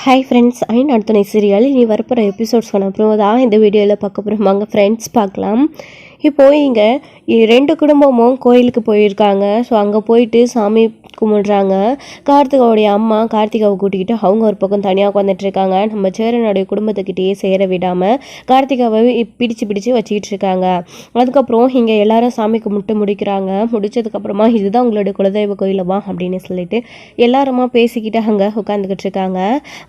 Hi friends, அடுத்த serial இனி வரப்போகிற எபிசோட்ஸ்க்கான அப்புறம் தான் இந்த வீடியோவில் பார்க்க போகிறோம். வாங்க ஃப்ரெண்ட்ஸ் பார்க்கலாம். இப்போது இங்கே 2 குடும்பமும் கோயிலுக்கு போயிருக்காங்க. ஸோ அங்கே போயிட்டு சாமி கும்பிடுறாங்க. கார்த்திகாவுடைய அம்மா கார்த்திகாவை கூட்டிக்கிட்டு அவங்க ஒரு பக்கம் தனியாக உட்காந்துட்டு இருக்காங்க. நம்ம சேரனுடைய குடும்பத்துக்கிட்டேயே சேர விடாமல் கார்த்திகாவை பிடிச்சு வச்சுக்கிட்டு இருக்காங்க. அதுக்கப்புறம் இங்கே எல்லாரும் சாமி கும்பிட்டு முடிக்கிறாங்க. முடிச்சதுக்கப்புறமா இதுதான் உங்களுடைய குலதெய்வ கோயிலமா அப்படின்னு சொல்லிட்டு எல்லாருமா பேசிக்கிட்டு அங்கே உட்காந்துக்கிட்டு இருக்காங்க.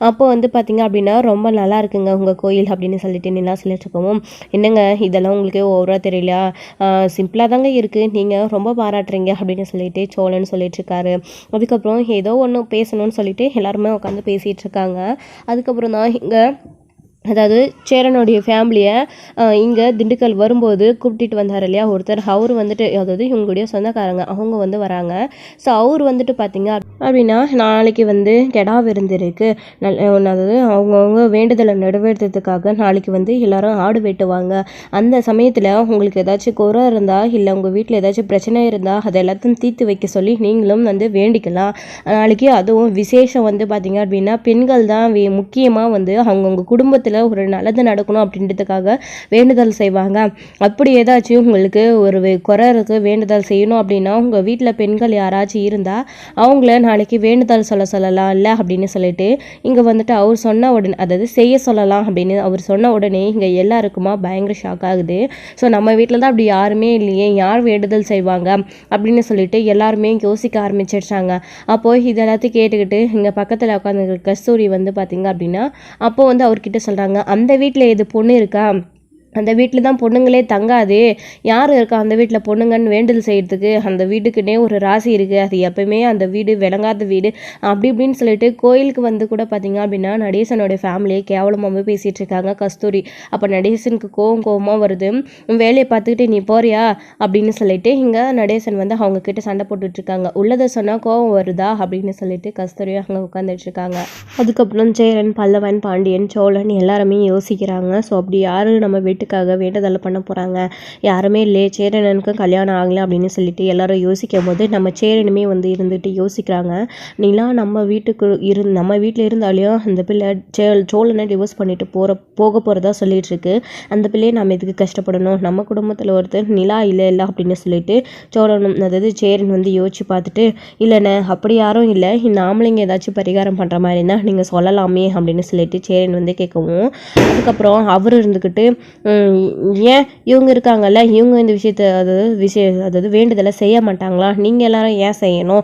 அப்போ பார்த்திங்க அப்படின்னா ரொம்ப நல்லா இருக்குங்க உங்கள் கோயில் அப்படின்னு சொல்லிட்டு நிலா சொல்லிட்டு இருக்கவும், என்னங்க இதெல்லாம் உங்களுக்கு ஓவராக தெரியல, சிம்பிளாக தாங்க இருக்குது, நீங்கள் ரொம்ப பாராட்டுறீங்க அப்படின்னு சொல்லிட்டு சோழன் சொல்லிட்டு இருக்காரு. அதுக்கப்புறம் ஏதோ ஒன்று பேசணும்னு சொல்லிட்டு எல்லாருமே உட்காந்து பேசிகிட்டு இருக்காங்க. அதுக்கப்புறம் தான் இங்கே அதாவது சேரனுடைய ஃபேமிலியை இங்கே திண்டுக்கல் வரும்போது கூப்பிட்டு வந்தார் இல்லையா ஒருத்தர், அவர் அதாவது இவங்களுடைய சொந்தக்காரங்க அவங்க வராங்க. ஸோ அவர் பார்த்திங்க அப்படின்னா நாளைக்கு கெடா விருந்து இருக்குது, அதாவது அவங்கவுங்க வேண்டுதலை நிறைவேற்றுறதுக்காக நாளைக்கு எல்லாரும் ஆடு வெட்டுவாங்க. அந்த சமயத்தில் உங்களுக்கு ஏதாச்சும் குறை இருந்தால் இல்லை உங்கள் வீட்டில் ஏதாச்சும் பிரச்சனை இருந்தால் அதை எல்லாத்தையும் தீர்த்து வைக்க சொல்லி நீங்களும் வேண்டிக்கலாம். நாளைக்கு அதுவும் விசேஷம் பார்த்திங்க அப்படின்னா பெண்கள் தான் முக்கியமாக அவங்கவுங்க குடும்பத்தில் ஒரு நல்லது நடக்கணும் அப்படின்றதுக்காக வேண்டுதல் செய்வாங்க. அப்படி ஏதாச்சும் உங்களுக்கு ஒரு குறை இருக்கு, வேண்டுதல் செய்யணும் அப்படின்னா உங்கள் வீட்டில் பெண்கள் யாராச்சும் இருந்தால் அவங்கள நாளைக்கு வேண்டுதல் சொல்லலாம் இல்லை அப்படின்னு சொல்லிட்டு இங்கே அவர் சொன்ன உடனே, அதாவது செய்ய சொல்லலாம் அப்படின்னு அவர் சொன்ன உடனே இங்கே எல்லாருக்குமா பயங்கர ஷாக் ஆகுது. ஸோ நம்ம வீட்டில் தான் அப்படி யாருமே இல்லையே, யார் வேண்டுதல் செய்வாங்க அப்படின்னு சொல்லிட்டு எல்லாருமே யோசிக்க ஆரம்பிச்சிடுறாங்க. அப்போது இது எல்லாத்தையும் கேட்டுக்கிட்டு இங்கே பக்கத்தில் உட்காந்து கஸ்தூரி பார்த்திங்க அப்படின்னா அப்போ அவர்கிட்ட சொல்கிறாங்க, அந்த வீட்டில் எது பொண்ணு இருக்கா, அந்த வீட்டில் தான் பொண்ணுங்களே தங்காது, யார் இருக்கா அந்த வீட்டில் பொண்ணுங்கன்னு வேண்டுதல் செய்கிறதுக்கு, அந்த வீட்டுக்குன்னே ஒரு ராசி இருக்குது, அது எப்பவுமே அந்த வீடு விளங்காத வீடு அப்படி இப்படின்னு சொல்லிட்டு கோயிலுக்கு கூட பார்த்திங்க அப்படின்னா நடேசனோடைய ஃபேமிலியை கேவலமாக பேசிகிட்டு இருக்காங்க கஸ்தூரி. அப்போ நடேசனுக்கு கோவமாக வருது, வேலையை பார்த்துக்கிட்டு நீ போறியா அப்படின்னு சொல்லிட்டு இங்கே நடேசன் அவங்க கிட்ட சண்டை போட்டுட்ருக்காங்க. உள்ளதை சொன்னால் கோவம் வருதா அப்படின்னு சொல்லிட்டு கஸ்தூரியும் அங்கே உட்காந்துட்டு இருக்காங்க. அதுக்கப்புறம் சேரன், பல்லவன், பாண்டியன், சோழன் எல்லாருமே யோசிக்கிறாங்க. ஸோ அப்படி யார் நம்ம வீட்டுக்காக வேண்டுதல் பண்ண போகிறாங்க, யாருமே இல்லை, சேரனுக்கு கல்யாணம் ஆகலை அப்படின்னு சொல்லிட்டு எல்லாரும் யோசிக்கும் போது நம்ம சேரனுமே இருந்துட்டு யோசிக்கிறாங்க. நிலா நம்ம வீட்டில் இருந்தாலையும் அந்த பிள்ளை சோழனை டிவோர்ஸ் பண்ணிட்டு போக போகிறதா சொல்லிட்டு இருக்கு. அந்த பிள்ளையை நம்ம எதுக்கு கஷ்டப்படணும், நம்ம குடும்பத்தில் ஒருத்தர் நிலா இல்லை அப்படின்னு சொல்லிட்டு சோழனும் அதாவது சேரன் யோசிச்சு பார்த்துட்டு, இல்லைண்ணே அப்படி யாரும் இல்லை, இந்த ஆம்பளைங்க ஏதாச்சும் பரிகாரம் பண்ணுற மாதிரி இருந்தால் நீங்கள் சொல்லலாமே அப்படின்னு சொல்லிட்டு சேரன் கேட்கவும், அதுக்கப்புறம் அவர் இருந்துக்கிட்டு ஏன் இவங்க இருக்காங்கல்ல, இவங்க இந்த விஷயத்தை அதாவது வேண்டுதலை செய்ய மாட்டாங்களா, நீங்கள் எல்லாரும் ஏன் செய்யணும்,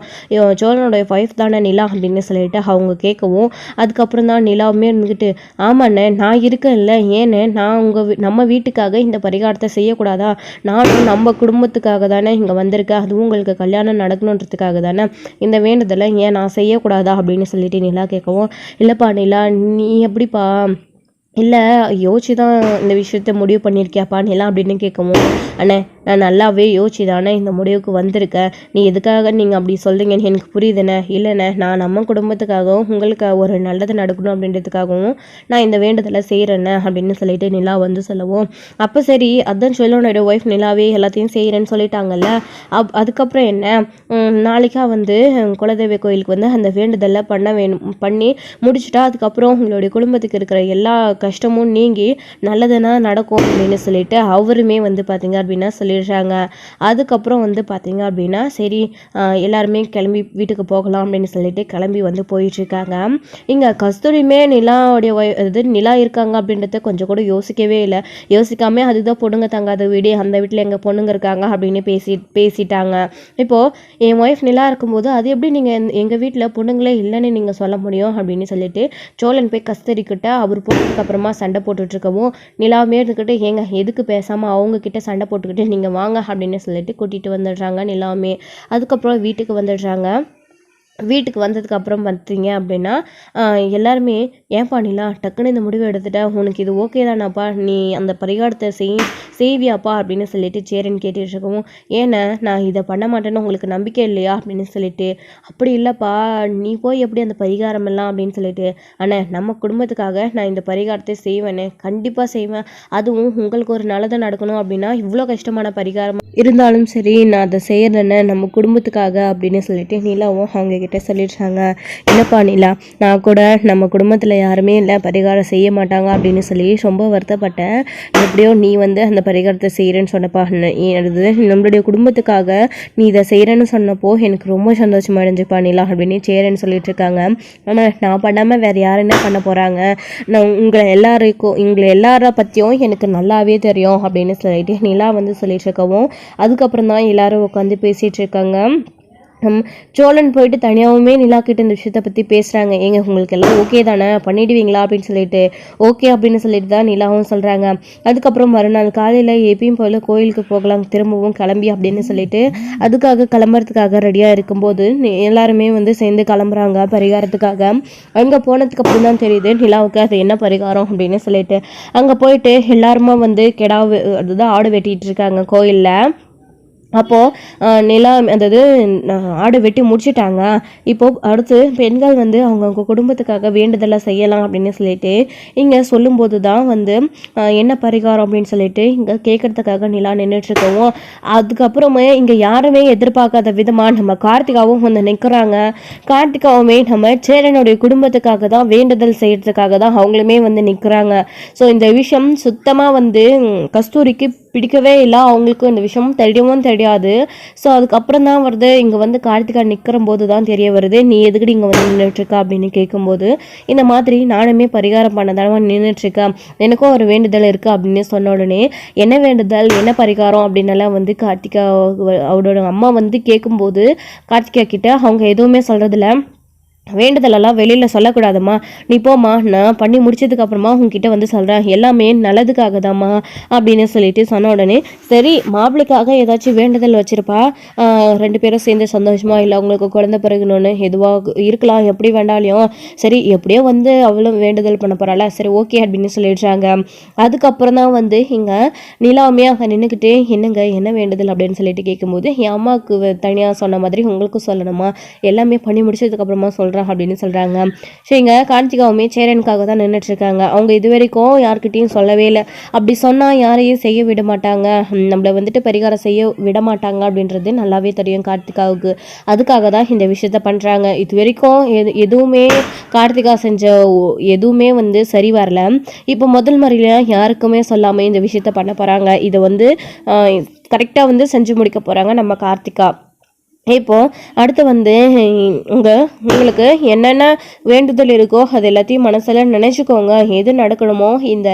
சோழனுடைய ஒய்ஃப் தானே நிலா அப்படின்னு சொல்லிட்டு அவங்க கேட்கவும், அதுக்கப்புறம் தான் நிலாவுமே இருந்துக்கிட்டு, ஆமாண்ணே நான் இருக்கேன்ல, ஏன்னு நான் நம்ம வீட்டுக்காக இந்த பரிகாரத்தை செய்யக்கூடாதா, நானும் நம்ம குடும்பத்துக்காக தானே இங்கே வந்திருக்கேன், அதுவும் உங்களுக்கு கல்யாணம் நடக்கணுன்றதுக்காக தானே இந்த வேண்டுதலை ஏன் நான் செய்யக்கூடாதா அப்படின்னு சொல்லிட்டு நிலா கேட்கவும், இல்லைப்பா நிலா நீ எப்படிப்பா, இல்லை யோசிச்சு தான் இந்த விஷயத்த முடிவு பண்ணியிருக்கியாப்பா நிலா அப்படின்னு கேட்கவும், அண்ணே நான் நல்லாவே யோசிச்சு தானே இந்த முடிவுக்கு வந்திருக்கேன், நீ எதுக்காக நீங்கள் அப்படி சொல்கிறீங்கன்னு எனக்கு புரியுதுண்ணே, இல்லைண்ணே நான் நம்ம குடும்பத்துக்காகவும் உங்களுக்கு ஒரு நல்லது நடக்கணும் அப்படின்றதுக்காகவும் நான் இந்த வேண்டுதலை செய்கிறேண்ணே அப்படின்னு சொல்லிட்டு நிலா சொல்லவும், அப்போ சரி அதான் சொல்லணுடைய ஒய்ஃப் நிலாவே எல்லாத்தையும் செய்கிறேன்னு சொல்லிட்டாங்கல்ல, அதுக்கப்புறம் என்ன, நாளைக்கா குலதெய்வ கோயிலுக்கு அந்த வேண்டுதலை பண்ணி முடிச்சுட்டா அதுக்கப்புறம் உங்களுடைய குடும்பத்துக்கு இருக்கிற எல்லா கஷ்டமும் நீங்கி நல்லதுன்னா நடக்கும் அப்படின்னு சொல்லிட்டு அவருமே பார்த்திங்க அப்படின்னா சொல்லிடுறாங்க. அதுக்கப்புறம் பார்த்திங்க அப்படின்னா சரி எல்லாருமே கிளம்பி வீட்டுக்கு போகலாம் அப்படின்னு சொல்லிட்டு கிளம்பி போயிட்டுருக்காங்க. இங்கே கஸ்தூரியுமே நிலாவுடைய நிலா இருக்காங்க அப்படின்றத கொஞ்சம் கூட யோசிக்கவே இல்லை. யோசிக்காமல் அதுதான் பொண்ணுங்க தங்காத வீடு, அந்த வீட்டில் எங்கள் பொண்ணுங்க இருக்காங்க அப்படின்னு பேசிட்டாங்க. இப்போது என் ஒய்ஃப் நிலா இருக்கும்போது அது எப்படி நீங்கள் எங்கள் வீட்டில் பொண்ணுங்களே இல்லைன்னு நீங்கள் சொல்ல முடியும் அப்படின்னு சொல்லிட்டு சோழன் போய் கஸ்தூரிக்கிட்ட அவர் போட்டதுக்கு அப்புறமா சண்டை போட்டுட்டு இருக்கவும், நிலாவுமே இருந்துக்கிட்டு ஏங்க எதுக்கு பேசாமல் அவங்க கிட்ட சண்டை போட்டுக்கிட்டு நீங்கள் வாங்க அப்படின்னு சொல்லிட்டு கூட்டிகிட்டு வந்துடுறாங்க நிலாவுமே. அதுக்கப்புறம் வீட்டுக்கு வந்துடுறாங்க. வீட்டுக்கு வந்ததுக்கு அப்புறம் பார்த்தீங்க அப்படின்னா எல்லாருமே, ஏன்பா நிலா டக்குன்னு இந்த முடிவு எடுத்துட்டா, உனக்கு இது ஓகே தானாப்பா, நீ அந்த பரிகாரத்தை செய்வியாப்பா அப்படின்னு சொல்லிட்டு சேரன் கேட்டுட்டு இருக்கவும், ஏன்னா நான் இதை பண்ண மாட்டேன்னு உங்களுக்கு நம்பிக்கை இல்லையா அப்படின்னு சொல்லிட்டு, அப்படி இல்லைப்பா நீ போய் எப்படி அந்த பரிகாரம் எல்லாம் அப்படின்னு சொல்லிட்டு, அண்ணே நம்ம குடும்பத்துக்காக நான் இந்த பரிகாரத்தை செய்வேனே, கண்டிப்பாக செய்வேன், அதுவும் உங்களுக்கு ஒரு நல்லதை நடக்கணும் அப்படின்னா இவ்வளோ கஷ்டமான பரிகாரம் இருந்தாலும் சரி நான் அதை செய்யறேன்னு நம்ம குடும்பத்துக்காக அப்படின்னு சொல்லிட்டு நிலாவும் அவங்க சொல்லிட்டு சொல்லிடுறாங்க. இல்லைப்பா நிலா, நான் கூட நம்ம குடும்பத்தில் யாருமே இல்லை பரிகாரம் செய்ய மாட்டாங்க அப்படின்னு சொல்லி ரொம்ப வருத்தப்பட்டேன். எப்படியோ நீ வந்து அந்த பரிகாரத்தை செய்கிறேன்னு சொன்னப்பா, அது நம்மளுடைய குடும்பத்துக்காக நீ இதை செய்கிறேன்னு சொன்னப்போ எனக்கு ரொம்ப சந்தோஷமா இருந்துச்சுப்பா நிலா அப்படின்னு சேரன்னு சொல்லிட்டு இருக்காங்க. ஆனால் நான் பண்ணாமல் வேறு யார் என்ன பண்ண போகிறாங்க, நான் உங்களை எல்லாரை பற்றியும் எனக்கு நல்லாவே தெரியும் அப்படின்னு சொல்லிட்டு நிலா வந்து சொல்லிட்டு இருக்கவும் அதுக்கப்புறம் தான் எல்லாரும் உட்காந்து பேசிகிட்டு இருக்காங்க. சோழன் போயிட்டு தனியாகவுமே நிலா கிட்ட இந்த விஷயத்தை பற்றி பேசுகிறாங்க. ஏங்க உங்களுக்கு எல்லாம் ஓகே தானே, பண்ணிடுவீங்களா அப்படின்னு சொல்லிட்டு ஓகே அப்படின்னு சொல்லிட்டு தான் நிலாவும் சொல்கிறாங்க. அதுக்கப்புறம் மறுநாள் காலையில் எப்பயும் போல் கோயிலுக்கு போகலாம் திரும்பவும் கிளம்பி அப்படின்னு சொல்லிட்டு அதுக்காக கிளம்புறதுக்காக ரெடியாக இருக்கும்போது எல்லாருமே வந்து சேர்ந்து கிளம்புறாங்க பரிகாரத்துக்காக. அங்கே போனதுக்கு அப்புறம் தான் தெரியுது நிலாவுக்கு அது என்ன பரிகாரம் அப்படின்னு சொல்லிட்டு. அங்கே போயிட்டு எல்லாருமா வந்து அதுதான் ஆடு வெட்டிகிட்டு இருக்காங்க கோயிலில். அப்போது நிலா அதாவது ஆடு வெட்டி முடிச்சிட்டாங்க. இப்போது அடுத்து பெண்கள் வந்து அவங்க குடும்பத்துக்காக வேண்டுதலாக செய்யலாம் அப்படின்னு சொல்லிட்டு இங்கே சொல்லும்போது தான் வந்து என்ன பரிகாரம் அப்படின்னு சொல்லிட்டு இங்கே கேட்கறதுக்காக நிலா நின்றுட்டுருக்கவும் அதுக்கப்புறமே இங்கே யாருமே எதிர்பார்க்காத விதமாக நம்ம கார்த்திகாவும் வந்து நிற்கிறாங்க. கார்த்திகாவுமே நம்ம சேரனுடைய குடும்பத்துக்காக தான் வேண்டுதல் செய்யறதுக்காக தான் அவங்களுமே வந்து நிற்கிறாங்க. ஸோ இந்த விஷயம் சுத்தமாக வந்து கஸ்தூரிக்கு பிடிக்கவே இல்லை. அவங்களுக்கும் இந்த விஷயம் தெரியவும் தெரியாது. ஸோ அதுக்கப்புறம் தான் வருது இங்கே வந்து கார்த்திகா நிற்கிற போது தான் தெரிய வருது, நீ எதுக்கடி இங்கே வந்து நின்றுட்டுருக்கா அப்படின்னு கேட்கும்போது இந்த மாதிரி நானுமே பரிகாரம் பண்ண தானே நின்றுட்டுருக்கேன், எனக்கும் ஒரு வேண்டுதல் இருக்குது அப்படின்னு சொன்ன உடனே என்ன வேண்டுதல் என்ன பரிகாரம் அப்படின்னலாம் வந்து கார்த்திகா அவரோட அம்மா வந்து கேட்கும்போது கார்த்திகா கிட்ட அவங்க எதுவுமே சொல்கிறதில்ல. வேண்டுதலெல்லாம் வெளியில் சொல்லக்கூடாதும்மா, நீ போம்மா, நான் பண்ணி முடிச்சதுக்கு அப்புறமா உங்ககிட்ட வந்து சொல்கிறேன், எல்லாமே நல்லதுக்காக தாம்மா அப்படின்னு சொல்லிட்டு சொன்ன உடனே சரி மாப்பிள்ளைக்காக ஏதாச்சும் வேண்டுதல் வச்சுருப்பா, 2 பேரும் சேர்ந்து சந்தோஷமா இல்லை அவங்களுக்கு குழந்தை பிறகுன்னு எதுவாக இருக்கலாம், எப்படி வேண்டாலையும் சரி எப்படியோ வந்து அவளும் வேண்டுதல் பண்ண போகிறாள, சரி ஓகே அப்படின்னு சொல்லிடுறாங்க. அதுக்கப்புறம் தான் வந்து இங்கே நிலாவுமே அங்கே நின்றுக்கிட்டு என்னங்க என்ன வேண்டுதல் அப்படின்னு சொல்லிட்டு கேட்கும்போது என் அம்மாவுக்கு தனியாக சொன்ன மாதிரி உங்களுக்கும் சொல்லணுமா, எல்லாமே பண்ணி முடிச்சதுக்கப்புறமா சொல்கிறேன் அப்படின்னு சொல்கிறாங்க. ஸோ இங்கே கார்த்திகாவுமே சேரனுக்காக தான் நின்றுட்டுருக்காங்க. அவங்க இது வரைக்கும் யார்கிட்டையும் சொல்லவே இல்லை. அப்படி சொன்னால் யாரையும் செய்ய விட மாட்டாங்க, நம்மளை வந்துட்டு பரிகாரம் செய்ய விட மாட்டாங்க அப்படின்றது நல்லாவே தெரியும் கார்த்திகாவுக்கு. அதுக்காக தான் இந்த விஷயத்த பண்ணுறாங்க. இது வரைக்கும் எதுவுமே கார்த்திகா செஞ்ச எதுவுமே வந்து சரி வரல. இப்போ முதல் முறையில் யாருக்குமே சொல்லாமல் இந்த விஷயத்த பண்ண போகிறாங்க. இதை வந்து கரெக்டாக வந்து செஞ்சு முடிக்க போகிறாங்க நம்ம கார்த்திகா. இப்போது அடுத்து வந்து உங்களுக்கு என்னென்ன வேண்டுதல் இருக்கோ அது எல்லாத்தையும் மனசில் நினச்சிக்கோங்க, எது நடக்கணுமோ இந்த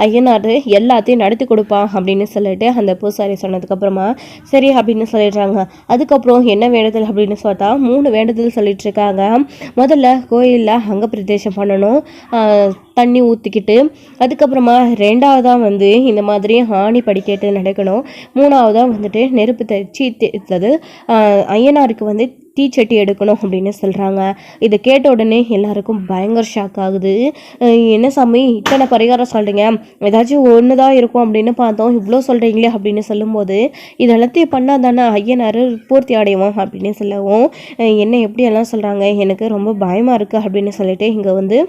ஐயனார் எல்லாத்தையும் நடத்தி கொடுப்பான் அப்படின்னு சொல்லிட்டு அந்த பூசாரி சொன்னதுக்கப்புறமா சரி அப்படின்னு சொல்லிடுறாங்க. அதுக்கப்புறம் என்ன வேண்டுதல் அப்படின்னு பார்த்தா 3 வேண்டுதல் சொல்லிட்டு இருக்காங்க. முதல்ல கோயிலில் அங்க பிரதேசம் பண்ணணும், தண்ணி ஊற்றிக்கிட்டு. அதுக்கப்புறமா 2வதாக வந்து இந்த மாதிரி ஆணி படிக்கட்டு நடக்கணும். 3வதாக வந்துட்டு நெருப்பு தச்சு ஐயனாருக்கு வந்து தீச்சட்டி எடுக்கணும் அப்படின்னு சொல்கிறாங்க. இதை கேட்ட உடனே எல்லாருக்கும் பயங்கர ஷாக் ஆகுது. என்ன சாமி இத்தனை பரிகாரம் சொல்கிறீங்க, ஏதாச்சும் ஒன்று தான் இருக்கும் அப்படின்னு பார்த்தோம், இவ்வளோ சொல்கிறீங்களே அப்படின்னு சொல்லும்போது இதெல்லாத்தையும் பண்ணால் தானே ஐயனார் பூர்த்தி அடைவோம் அப்படின்னு சொல்லவும் என்ன எப்படியெல்லாம் சொல்கிறாங்க, எனக்கு ரொம்ப பயமாக இருக்குது அப்படின்னு சொல்லிட்டு இங்கே வந்து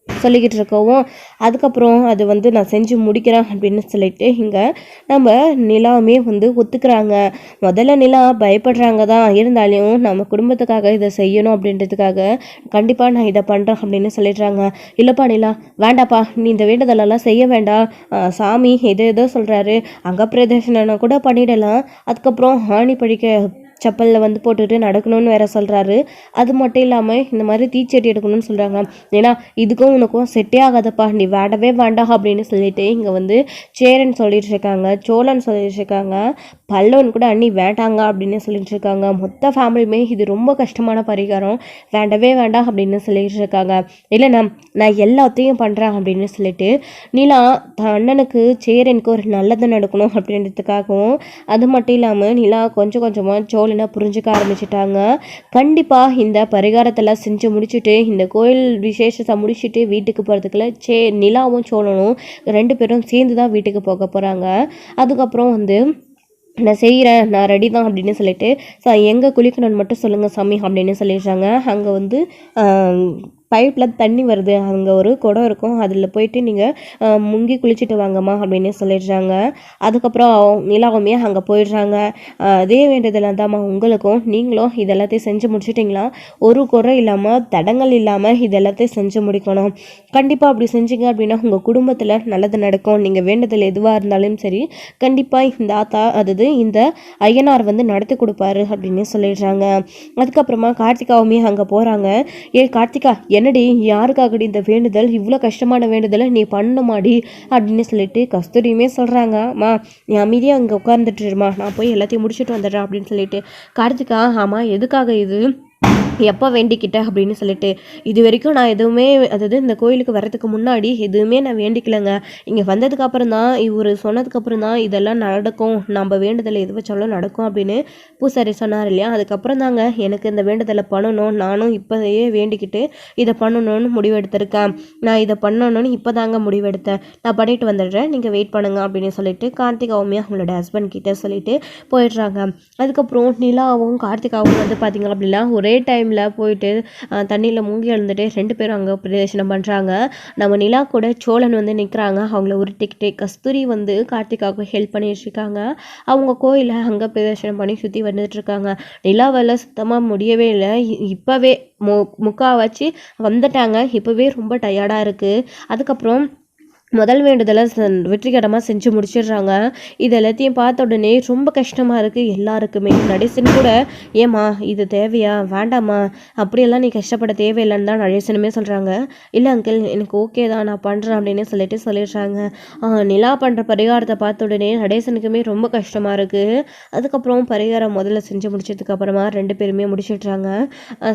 சொல்லிக்கிட்டு இருக்கவும் அதுக்கப்புறம் அது வந்து நான் செஞ்சு முடிக்கிறேன் அப்படின்னு சொல்லிட்டு இங்கே நம்ம நிலாவுமே வந்து ஒத்துக்கிறாங்க. முதல்ல நிலா பயப்படுறாங்க தான், இருந்தாலும் நம்ம குடும்பத்துக்காக இதை செய்யணும் அப்படின்றதுக்காக கண்டிப்பாக நான் இதை பண்ணுறேன் அப்படின்னு சொல்லிடுறாங்க. இல்லைப்பா நிலா வேண்டாப்பா, நீ இந்த வேண்டுதலெல்லாம் செய்ய வேண்டாம், சாமி எதோ சொல்கிறாரு, அங்கே பிரதேசனை கூட பண்ணிடலாம், அதுக்கப்புறம் ஆணி படிக்க செப்பலில் வந்து போட்டுட்டு நடக்கணும்னு வேற சொல்கிறாரு. அது மட்டும் இல்லாமல் இந்த மாதிரி தீச்சட்டி எடுக்கணும்னு சொல்கிறாங்க. ஏன்னா இதுக்கும் உனக்கும் செட்டே ஆகாதப்பா, நீ வேண்டவே வேண்டாம் அப்படின்னு சொல்லிட்டு இங்கே வந்து சேரன் சொல்லிட்டு இருக்காங்க, சோழன் சொல்லிட்டு இருக்காங்க, பல்லவன் கூட அண்ணி வேண்டாங்க அப்படின்னு சொல்லிட்டு இருக்காங்க. மொத்த ஃபேமிலியுமே இது ரொம்ப கஷ்டமான பரிகாரம், வேண்டவே வேண்டாம் அப்படின்னு சொல்லிட்டு இருக்காங்க. இல்லைண்ணா நான் எல்லாத்தையும் பண்ணுறேன் அப்படின்னு சொல்லிட்டு நிலா அண்ணனுக்கு சேரனுக்கு ஒரு நல்லது நடக்கணும் அப்படின்றதுக்காகவும் அது மட்டும் இல்லாமல் நிலா கொஞ்சம் கொஞ்சமாக சோழனை புரிஞ்சுக்க ஆரம்பிச்சிட்டாங்க. கண்டிப்பாக இந்த பரிகாரத்தெல்லாம் செஞ்சு முடிச்சுட்டு இந்த கோயில் விசேஷத்தை முடிச்சுட்டு வீட்டுக்கு போகிறதுக்குள்ள நிலாவும் சோழனும் 2 பேரும் சேர்ந்து தான் வீட்டுக்கு போக போகிறாங்க. அதுக்கப்புறம் வந்து நான் செய்கிறேன், நான் ரெடி தான் அப்படின்னு சொல்லிட்டு எங்கே குளிக்கணும்னு மட்டும் சொல்லுங்கள் சாமி அப்படின்னு சொல்லிடுறாங்க. அங்கே வந்து பைப்பில் தண்ணி வருது, அங்கே ஒரு குடம் இருக்கும், அதில் போயிட்டு நீங்கள் முங்கி குளிச்சுட்டு வாங்கம்மா அப்படின்னு சொல்லிடுறாங்க. அதுக்கப்புறம் நிலாவுமே அங்கே போயிடுறாங்க. அதே வேண்டியதில் தான்மா உங்களுக்கும், நீங்களும் இதெல்லாத்தையும் செஞ்சு முடிச்சிட்டிங்களா, ஒரு குறை இல்லாமல் தடங்கள் இல்லாமல் இதெல்லாத்தையும் செஞ்சு முடிக்கணும். கண்டிப்பாக அப்படி செஞ்சீங்க அப்படின்னா உங்கள் குடும்பத்தில் நல்லது நடக்கும். நீங்கள் வேண்டுதல் எதுவாக இருந்தாலும் சரி, கண்டிப்பாக இந்த ஆத்தா அதாவது இந்த ஐயனார் வந்து நடத்தி கொடுப்பாரு அப்படின்னு சொல்லிடுறாங்க. அதுக்கப்புறமா கார்த்திகாவுமே அங்கே போகிறாங்க. கார்த்திகா, என்னடி யாருக்காகடி இந்த வேண்டுதல், இவ்வளோ கஷ்டமான வேண்டுதலை நீ பண்ணமாடி அப்படின்னு சொல்லிட்டு கஸ்தூரியுமே சொல்கிறாங்க. அம்மா நீ அமைதியாக அங்கே உட்காந்துட்டுருமா, நான் போய் எல்லாத்தையும் முடிச்சுட்டு வந்துடுறேன் அப்படின்னு சொல்லிட்டு. கார்த்திகா, ஆமாம் எதுக்காக இது, எப்போ வேண்டிக்கிட்ட அப்படின்னு சொல்லிட்டு. இது வரைக்கும் நான் எதுவுமே, அதாவது இந்த கோயிலுக்கு வர்றதுக்கு முன்னாடி எதுவுமே நான் வேண்டிக்கலைங்க. இங்கே வந்ததுக்கப்புறம் தான், இவர் சொன்னதுக்கப்புறம் தான் இதெல்லாம் நடக்கும், நம்ம வேண்டுதலை எது வச்சாலும் நடக்கும் அப்படின்னு பூசாரி சொன்னார் இல்லையா. அதுக்கப்புறம் தாங்க எனக்கு இந்த வேண்டுதலை பண்ணணும், நானும் இப்போதையே வேண்டிக்கிட்டு இதை பண்ணணும்னு முடிவெடுத்திருக்கேன். நான் இதை பண்ணணும்னு இப்போ தாங்க முடிவெடுத்தேன், நான் பண்ணிட்டு வந்துடுறேன், நீங்கள் வெயிட் பண்ணுங்க அப்படின்னு சொல்லிட்டு கார்த்திகாவுமே அவங்களோட ஹஸ்பண்ட் கிட்டே சொல்லிட்டு போயிடுறாங்க. அதுக்கப்புறம் நிலாவும் கார்த்திகாவும் வந்து பார்த்திங்க அப்படின்னா ஒரே டைமில் போயிட்டு தண்ணியில் மூங்கி எழுந்துட்டு 2 பேரும் அங்கே பிரதேசனம் பண்ணுறாங்க. நம்ம நிலா கூட சோழன் வந்து நிற்கிறாங்க, அவங்கள உருட்டிக்கிட்டே. கஸ்தூரி வந்து கார்த்திகாவுக்கு ஹெல்ப் பண்ணிட்டு இருக்காங்க. அவங்க கோயிலை அங்கே பிரதேசனம் பண்ணி சுற்றி வந்துட்டு இருக்காங்க. நிலாவால் சுத்தமாக முடியவே இல்லை. இப்போவே முக்கா வச்சு வந்துட்டாங்க, இப்போவே ரொம்ப டயர்டாக இருக்குது. அதுக்கப்புறம் முதல் வேண்டுதலை வெற்றிகரமாக செஞ்சு முடிச்சிடுறாங்க. இது எல்லாத்தையும் பார்த்த உடனே ரொம்ப கஷ்டமாக இருக்குது எல்லாருக்குமே. நடேசன் கூட, ஏம்மா இது தேவையா, வேண்டாம்மா, அப்படியெல்லாம் நீ கஷ்டப்பட தேவையில்லைன்னு தான் நடேசனுமே சொல்கிறாங்க. இல்லை அங்கிள், எனக்கு ஓகே தான், நான் பண்ணுறேன் அப்படின்னு சொல்லிடுறாங்க. நிலா பண்ணுற பரிகாரத்தை பார்த்த உடனே நடேசனுக்குமே ரொம்ப கஷ்டமாக இருக்குது. அதுக்கப்புறம் பரிகாரம் முதல்ல செஞ்சு முடிச்சதுக்கப்புறமா 2 பேருமே முடிச்சிடுறாங்க.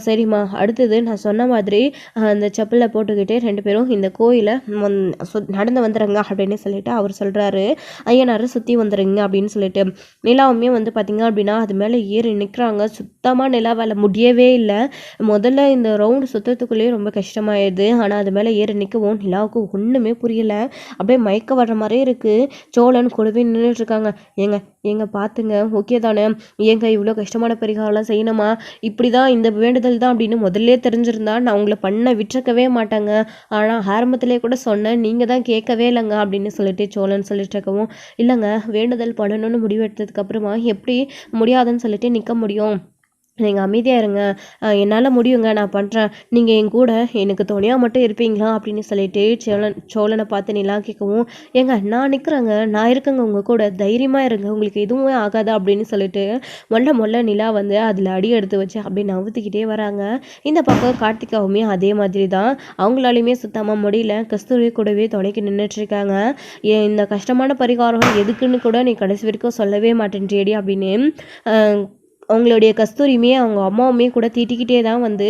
சரிம்மா, அடுத்தது நான் சொன்ன மாதிரி அந்த செப்பலை போட்டுக்கிட்டே 2 பேரும் இந்த கோயிலை நடந்து வந்துடுங்க அப்படின்னு சொல்லிட்டு அவர் சொல்கிறாரு. ஐயனார் சுற்றி வந்துடுங்க அப்படின்னு சொல்லிட்டு. நிலாவுமே வந்து பார்த்திங்க அப்படின்னா அது மேலே ஏறி நிற்கிறாங்க. சுத்தமாக நிலாவால் முடியவே இல்லை. முதல்ல இந்த ரவுண்டு சுற்றத்துக்குள்ளேயே ரொம்ப கஷ்டமாயிடுது. ஆனால் அது மேலே ஏறி நிற்கவும் நிலாவுக்கு ஒன்றுமே புரியலை. அப்படியே மயக்க வர்ற மாதிரியே இருக்குது. சோழன் கூடவே நின்றுட்டுருக்காங்க. ஏங்க பார்த்துங்க, ஓகே தானே, ஏங்க இவ்வளோ கஷ்டமான பரிகாரம்லாம் செய்யணுமா, இப்படி தான் இந்த வேண்டுதல் தான் அப்படின்னு முதல்ல தெரிஞ்சிருந்தா நான் உங்களை பண்ண விட்டுருக்கவே மாட்டாங்க. ஆனால் ஆரம்பத்திலே கூட சொன்னேன், நீங்கள் தான் கேட்கவே இல்லைங்க அப்படின்னு சொல்லிட்டு சோழன் சொல்லிட்டு இருக்கவும், இல்லைங்க வேண்டுதல் பண்ணணும்னு முடிவெடுத்ததுக்கு அப்புறமா எப்படி முடியாதுன்னு சொல்லிட்டு நிற்க முடியும், நீங்கள் அமைதியாக இருங்க, என்னால் முடியுங்க, நான் பண்ணுறேன், நீங்கள் என் கூட எனக்கு துணையாக மட்டும் இருப்பீங்களா அப்படின்னு சொல்லிட்டு சோழனை பார்த்து நிலா கேட்கவும், ஏங்க நான் நிற்கிறேங்க, நான் இருக்கேங்க உங்கள் கூட, தைரியமாக இருங்க, உங்களுக்கு எதுவுமே ஆகாதா அப்படின்னு சொல்லிட்டு மொல்ல நிலா வந்து அதில் அடி எடுத்து வச்சு அப்படின்னு நவுத்திக்கிட்டே வராங்க. இந்த பக்கம் கார்த்திகாவுமே அதே மாதிரி தான், அவங்களாலையுமே சுத்தமாக முடியல. கஸ்தூரி கூடவே துணைக்கு நின்றுட்டுருக்காங்க. இந்த கஷ்டமான பரிகாரம் எதுக்குன்னு கூட நீ கடைசி வரைக்கும் சொல்லவே மாட்டேன்றியடி அப்படின்னு அவங்களுடைய கஸ்தூரியுமே அவங்க அம்மாவுமே கூட திட்டிக்கிட்டே தான் வந்து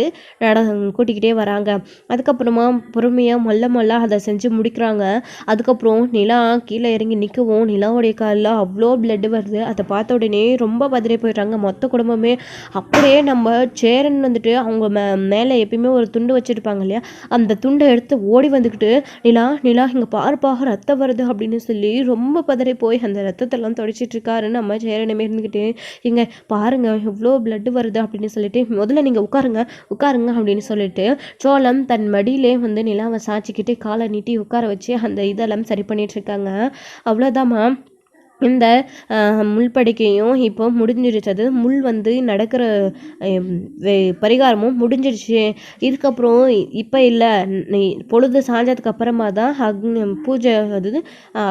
கூட்டிக்கிட்டே வராங்க. அதுக்கப்புறமா பொறுமையாக மொல்ல அதை செஞ்சு முடிக்கிறாங்க. அதுக்கப்புறம் நிலா கீழே இறங்கி நிற்கவும் நிலாவுடைய காலில் அவ்வளோ பிளட்டு வருது. அதை பார்த்த உடனே ரொம்ப பதறி போயிடுறாங்க மொத்த குடும்பமே. அப்படியே நம்ம சேரன் வந்துட்டு அவங்க மேலே எப்பயுமே ஒரு துண்டு வச்சுருப்பாங்க இல்லையா, அந்த துண்டை எடுத்து ஓடி வந்துக்கிட்டு நிலா இங்கே பாருப்பாக ரத்தம் வருது அப்படின்னு சொல்லி ரொம்ப பதறி போய் அந்த ரத்தத்தெல்லாம் தொடச்சிட்டு இருக்காருன்னு நம்ம சேரனுமே இருந்துக்கிட்டு, இங்கே பாருங்க எவ்வளோ பிளட்டு வருது அப்படின்னு சொல்லிட்டு, முதல்ல நீங்கள் உட்காருங்க அப்படின்னு சொல்லிட்டு சோளம் தன் மடியிலே வந்து நிலாவை சாய்ச்சிக்கிட்டு காலை நீட்டி உட்கார வச்சு அந்த இதெல்லாம் சரி பண்ணிட்டு இருக்காங்க. அவ்வளோதாம்மா, இந்த முள்படிக்கையும் இப்போ முடிஞ்சிருச்சது. முள் வந்து நடக்கிற பரிகாரமும் முடிஞ்சிருச்சு. இதுக்கப்புறம் இப்போ இல்லை, பொழுது சாஞ்சதுக்கு அப்புறமா தான் பூஜை அதாவது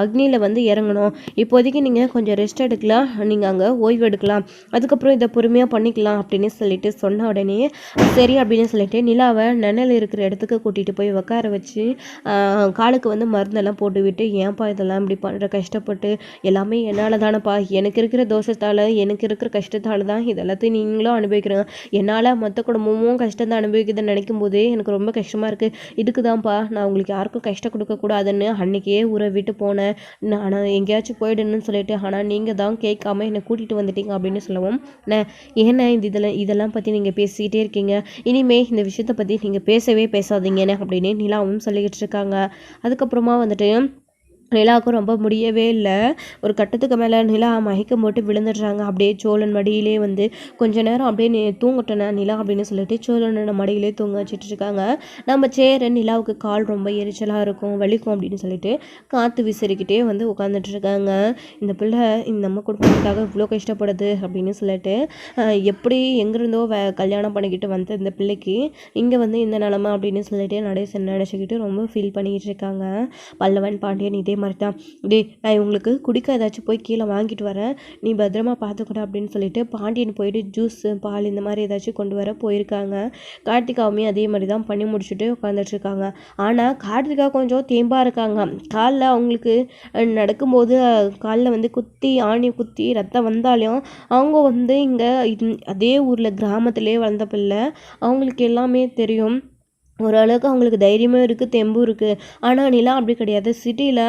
அக்னியில் வந்து இறங்கணும். இப்போதைக்கு நீங்கள் கொஞ்சம் ரெஸ்ட் எடுக்கலாம், நீங்கள் அங்கே ஓய்வு எடுக்கலாம், அதுக்கப்புறம் இதை பொறுமையாக பண்ணிக்கலாம் அப்படின்னு சொல்லிட்டு சொன்ன உடனே சரி அப்படின்னு சொல்லிட்டு நிலாவை நிழல் இருக்கிற இடத்துக்கு கூட்டிகிட்டு போய் உட்கார வச்சு காலுக்கு வந்து மருந்தெல்லாம் போட்டு விட்டு, ஏன்ப்பா இதெல்லாம் இப்படி பண்ணுற, கஷ்டப்பட்டு எல்லாமே என்னால் தானப்பா, எனக்கு இருக்கிற தோஷத்தால் எனக்கு இருக்கிற கஷ்டத்தால் தான் இதெல்லாத்தையும் நீங்களும் அனுபவிக்கிறேங்க, என்னால் மொத்த குடும்பமும் கஷ்டத்தை அனுபவிக்குதுன்னு நினைக்கும் போதே எனக்கு ரொம்ப கஷ்டமாக இருக்குது. இதுக்கு தான்ப்பா நான் உங்களுக்கு யாருக்கும் கஷ்டம் கொடுக்கக்கூடாதுன்னு அன்றைக்கே ஊரை விட்டு போனேன், நான் எங்கேயாச்சும் போயிடணும்னு சொல்லிட்டு, ஆனால் நீங்கள் தான் கேட்காம என்னை கூட்டிகிட்டு வந்துட்டீங்க அப்படின்னு சொல்லவும், ஏன்னா இதெல்லாம் பற்றி நீங்கள் பேசிக்கிட்டே இருக்கீங்க, இனிமே இந்த விஷயத்தை பற்றி நீங்கள் பேசவே பேசாதீங்கன்னு அப்படின்னு நிலாவும் சொல்லிக்கிட்டு இருக்காங்க. அதுக்கப்புறமா வந்துட்டு நிலாவுக்கும் ரொம்ப முடியவே இல்லை. ஒரு கட்டத்துக்கு மேலே நிலா மயக்கம் போட்டு விழுந்துடுறாங்க. அப்படியே சோழன் மடியிலே வந்து கொஞ்ச நேரம் அப்படியே தூங்கட்டேன நிலா அப்படின்னு சொல்லிட்டு சோழனோட மடியிலே தூங்க வச்சுட்டு இருக்காங்க. நம்ம சேரன் நிலாவுக்கு கால் ரொம்ப எரிச்சலாக இருக்கும், வலிக்கும் அப்படின்னு சொல்லிட்டு காற்று விசிறிக்கிட்டே வந்து உட்காந்துட்டு இருக்காங்க. இந்த பிள்ளை நம்ம குடும்பத்துக்காக இவ்வளோ கஷ்டப்படுது அப்படின்னு சொல்லிட்டு எப்படி எங்கேருந்தோ கல்யாணம் பண்ணிக்கிட்டு வந்த இந்த பிள்ளைக்கு இங்கே வந்து இந்த நிலமை அப்படின்னு சொல்லிட்டு நினச்சிக்கிட்டு ரொம்ப ஃபீல் பண்ணிக்கிட்டு இருக்காங்க. பல்லவன் பாண்டியன் இதே மாதிரி தான், நான் இவங்களுக்கு குடிக்க ஏதாச்சும் போய் கீழே வாங்கிட்டு வரேன், நீ பத்திரமா பார்த்துக்கூட அப்படின்னு சொல்லிட்டு பாண்டியன் போயிட்டு ஜூஸு பால் இந்த மாதிரி ஏதாச்சும் கொண்டு வர போயிருக்காங்க. கார்த்திகாவுமே அதே மாதிரி தான் பண்ணி முடிச்சுட்டு உட்காந்துட்டு இருக்காங்க. ஆனால் கார்த்திகா கொஞ்சம் தேம்பாக இருக்காங்க. காலில் அவங்களுக்கு நடக்கும்போது காலில் வந்து குத்தி ஆணி குத்தி ரத்தம் வந்தாலும் அவங்க வந்து இங்கே அதே ஊரில் கிராமத்திலே வளர்ந்த பிள்ளை, அவங்களுக்கு எல்லாமே தெரியும். ஓரளவுக்கு அவங்களுக்கு தைரியமும் இருக்குது, தெம்பும் இருக்குது. ஆனால் நிலா அப்படி கிடையாது. சிட்டியில்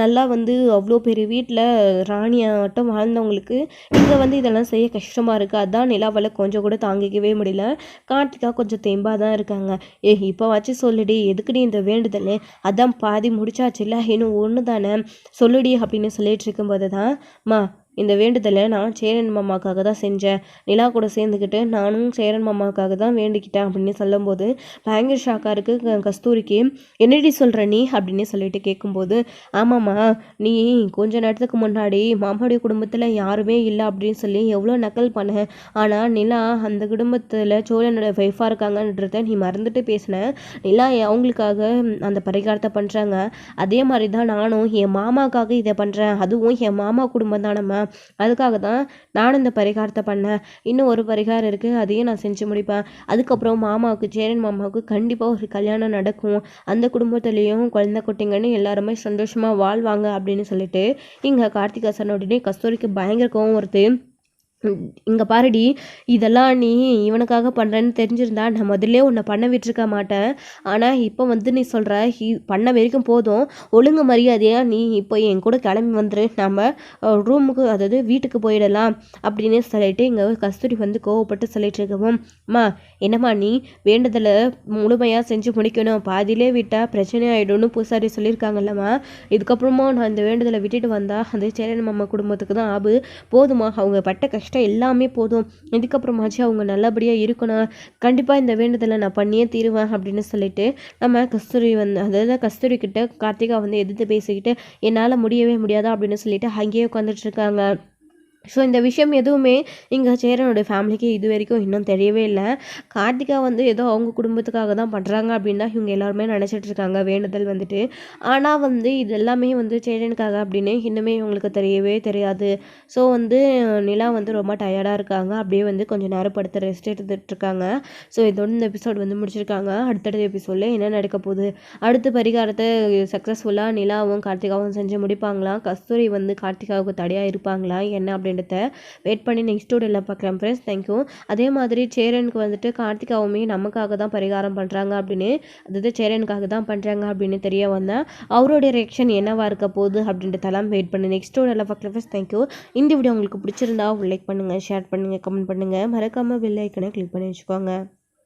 நல்லா வந்து அவ்வளோ பெரிய வீட்டில் ராணியாட்டம் வாழ்ந்தவங்களுக்கு இங்கே வந்து இதெல்லாம் செய்ய கஷ்டமாக இருக்குது. அதுதான் நிலாவால் கொஞ்சம் கூட தாங்கிக்கவே முடியல. கார்த்திகா கொஞ்சம் தெம்பாக தான் இருக்காங்க. இப்போ வச்சு சொல்லுடி, எதுக்குடி இந்த வேண்டுதல், அதான் பாதி முடிச்சாச்சுல்ல, இன்னும் ஒன்று தானே சொல்லுடி அப்படின்னு சொல்லிட்டு இருக்கும்போது தான், இந்த வேண்டுதலை நான் சேரன் மாமாவுக்காக தான் செஞ்சேன், நிலா கூட சேர்ந்துக்கிட்டு நானும் சேரன் மாமாவுக்காக தான் வேண்டிக்கிட்டேன் அப்படின்னு சொல்லும்போது பயங்கர ஷாக்காக இருக்குது கஸ்தூரிக்கு. என்னடி சொல்கிற நீ அப்படின்னு சொல்லிட்டு கேட்கும்போது, ஆமாம்மா, நீ கொஞ்ச நேரத்துக்கு முன்னாடி மாமாவுடைய குடும்பத்தில் யாருமே இல்லை அப்படின்னு சொல்லி எவ்வளோ நக்கல் பண்ண, ஆனால் நிலா அந்த குடும்பத்தில் சோழனோட ஒய்ஃபாக இருக்காங்கன்றத நீ மறந்துட்டு பேசின. நிலா அவங்களுக்காக அந்த பரிகாரத்தை பண்ணுறாங்க, அதே மாதிரி தான் நானும் என் மாமாவுக்காக இதை பண்ணுறேன், அதுவும் என் மாமா குடும்பம் தானம்மா, அதுக்காக தான் நானும் இந்த பரிகாரத்தை பண்ணேன். இன்னும் ஒரு பரிகாரம் இருக்குது, அதையும் நான் செஞ்சு முடிப்பேன். அதுக்கப்புறம் மாமாவுக்கு, சேரன் மாமாவுக்கு கண்டிப்பாக ஒரு கல்யாணம் நடக்கும், அந்த குடும்பத்துலேயும் குழந்தை குட்டிங்கன்னு எல்லாருமே சந்தோஷமாக வாழ்வாங்க அப்படின்னு சொல்லிட்டு இங்கே கார்த்திகா சொன்ன உடனே கஸ்தூரிக்கு பயங்கர கோவம் வருது. இங்கே பாருடி, இதெல்லாம் நீ இவனுக்காக பண்ணுறேன்னு தெரிஞ்சிருந்தா நான் முதல்ல உன்னை பண்ண விட்டுருக்க மாட்டேன். ஆனால் இப்போ வந்து நீ சொல்கிற பண்ண வரைக்கும் போதும், ஒழுங்கு மரியாதையாக நீ இப்போ என் கூட கிளம்பி வந்துரு, நம்ம ரூமுக்கு அதாவது வீட்டுக்கு போயிடலாம் அப்படின்னு சொல்லிட்டு இங்கே கஸ்தூரி வந்து கோவப்பட்டு சொல்லிட்டு இருக்கவும், என்னம்மா நீ வேண்டுதலை முழுமையாக செஞ்சு முடிக்கணும், பாதியிலே விட்டால் பிரச்சனை ஆகிடும்னு பூசாரி சொல்லியிருக்காங்கல்லம்மா, இதுக்கப்புறமா நான் இந்த வேண்டுதலை விட்டுட்டு வந்தால் அது சேரன் மாமா குடும்பத்துக்கு தான் ஆபு, போதுமா, அவங்க பட்ட கஷ்டம் எல்லாமே போதும், இதுக்கப்புறமாச்சு அவங்க நல்லபடியாக இருக்கணும், கண்டிப்பாக இந்த வேண்டுதலை நான் பண்ணியே தீருவேன் அப்படின்னு சொல்லிட்டு நம்ம கஸ்தூரி வந்து அதாவது கஸ்தூரி கிட்ட கார்த்திகா வந்து எதிர்த்து பேசிக்கிட்டு என்னால் முடியவே முடியாதா அப்படின்னு சொல்லிட்டு அங்கேயே உட்காந்துட்டு இருக்காங்க. ஸோ இந்த விஷயம் எதுவுமே இங்கே சேரனோட ஃபேமிலிக்கு இது வரைக்கும் இன்னும் தெரியவே இல்லை. கார்த்திகா வந்து ஏதோ அவங்க குடும்பத்துக்காக தான் பண்ணுறாங்க அப்படின்னு தான் இவங்க எல்லாருமே நினச்சிட்ருக்காங்க வேண்டுதல் வந்துட்டு. ஆனால் வந்து இது எல்லாமே வந்து சேரனுக்காக அப்படின்னு இன்னுமே இவங்களுக்கு தெரியவே தெரியாது. ஸோ வந்து நிலா வந்து ரொம்ப டயர்டாக இருக்காங்க, அப்படியே வந்து கொஞ்சம் நேரம் படுத்து ரெஸ்ட் எடுத்துகிட்ருக்காங்க. ஸோ இதோட இந்த எபிசோட் வந்து முடிச்சிருக்காங்க. அடுத்தடுத்த எபிசோடில் என்ன நடக்க போகுது, அடுத்த பரிகாரத்தை சக்ஸஸ்ஃபுல்லாக நிலாவும் கார்த்திகாவும் செஞ்சு முடிப்பாங்களா, கஸ்தூரி வந்து கார்த்திகாவுக்கு தடையாக இருப்பாங்களா என்ன அப்படின்றத வெயிட் பண்ணி நெக்ஸ்ட் வீடியோவில் பார்க்குறேன் ஃப்ரெண்ட்ஸ். தேங்க்யூ. அதே மாதிரி சேரனுக்கு வந்துட்டு கார்த்திகாவுமே நமக்காக தான் பரிகாரம் பண்ணுறாங்க அப்படின்னு, அதாவது சேரனுக்காக தான் பண்ணுறாங்க அப்படின்னு தெரிய வந்தால் அவருடைய ரியாக்ஷன் என்னவா இருக்க போகுது அப்படின்றதெல்லாம் வெயிட் பண்ணி நெக்ஸ்ட் வீடியோவில் பார்க்குறேன் ஃப்ரெண்ட்ஸ். தேங்க்யூ. இந்த வீடியோ உங்களுக்கு பிடிச்சிருந்தா லைக் பண்ணுங்கள், ஷேர் பண்ணுங்கள், கமெண்ட் பண்ணுங்கள், மறக்காமல் பெல் ஐக்கனை கிளிக் பண்ணி வச்சுக்கோங்க.